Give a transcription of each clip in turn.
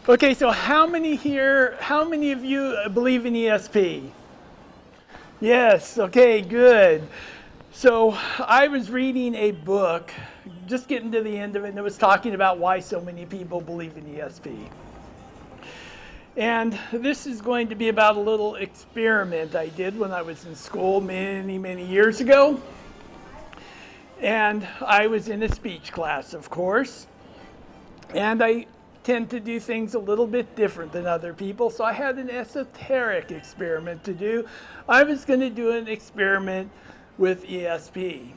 Okay, so how many of you believe in ESP? Yes, okay, good. So I was reading a book, just getting to the end of it, and it was talking about why so many people believe in ESP. And this is going to be about a little experiment I did when I was in school many, many years ago. And I was in a speech class, of course. And I tend to do things a little bit different than other people, so I had an esoteric experiment to do. I was going to do an experiment with ESP.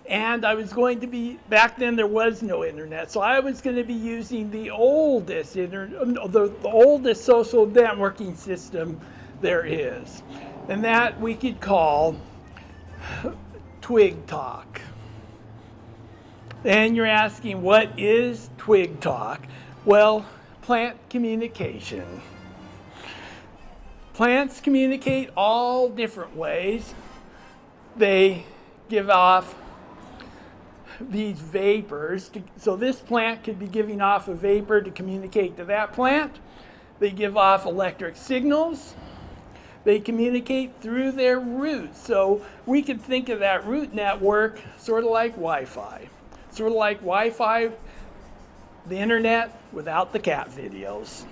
And I was going to be, back then there was no internet, so I was going to be using the oldest the oldest social networking system there is. And that we could call Twig Talk. And you're asking, what is Twig Talk? Well, plant communication. Plants communicate all different ways. They give off these vapors. So this plant could be giving off a vapor to communicate to that plant. They give off electric signals. They communicate through their roots. So we could think of that root network sort of like Wi-Fi. Sort of like Wi-Fi, the internet without the cat videos.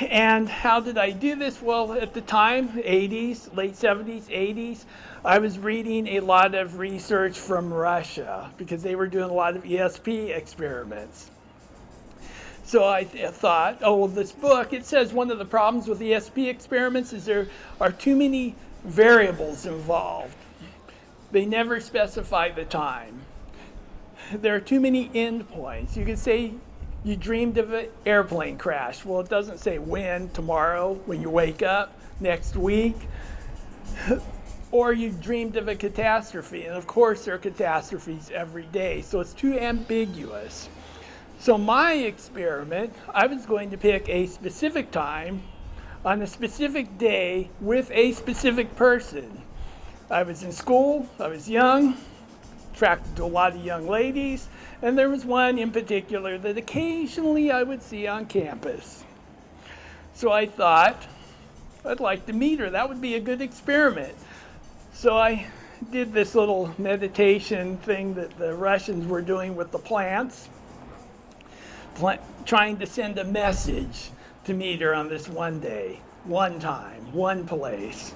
And how did I do this? Well, at the time, 80s, late 70s, 80s, I was reading a lot of research from Russia because they were doing a lot of ESP experiments. So I thought, oh, well, this book, it says one of the problems with ESP experiments is there are too many variables involved. They never specify the time. There are too many endpoints. You could say you dreamed of an airplane crash. Well, it doesn't say when, tomorrow, when you wake up, next week. Or you dreamed of a catastrophe. And of course, there are catastrophes every day. So it's too ambiguous. So my experiment, I was going to pick a specific time on a specific day with a specific person. I was in school, I was young, attracted to a lot of young ladies, and there was one in particular that occasionally I would see on campus. So I thought, I'd like to meet her. That would be a good experiment. So I did this little meditation thing that the Russians were doing with the plants, trying to send a message to meet her on this one day, one time, one place.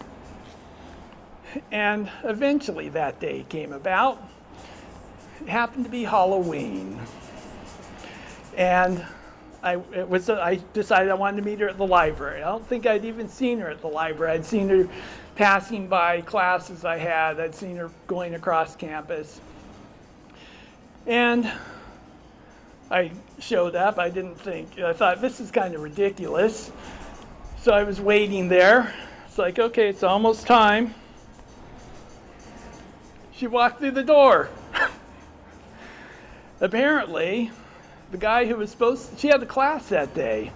And eventually that day came about. It happened to be Halloween. And I decided I wanted to meet her at the library. I don't think I'd even seen her at the library. I'd seen her passing by classes I had. I'd seen her going across campus. And I showed up. I thought, this is kind of ridiculous. So I was waiting there. It's like, okay, it's almost time. She walked through the door. Apparently, the guy who was she had a class that day.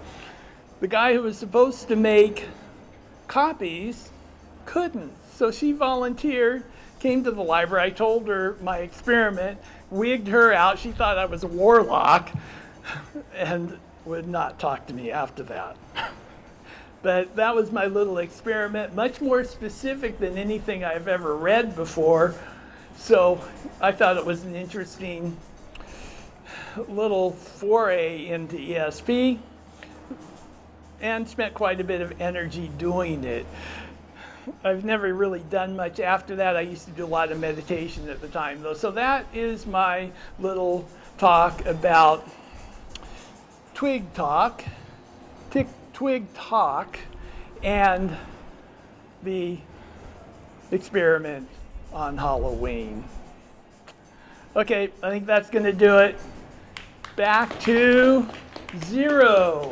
The guy who was supposed to make copies couldn't. So she volunteered, came to the library. I told her my experiment, wigged her out. She thought I was a warlock and would not talk to me after that. But that was my little experiment, much more specific than anything I've ever read before. So I thought it was an interesting little foray into ESP and spent quite a bit of energy doing it. I've never really done much after that. I used to do a lot of meditation at the time, though. So that is my little talk about Twig Talk, Twig Talk, and the experiment on Halloween. Okay, I think that's going to do it. Back to 0.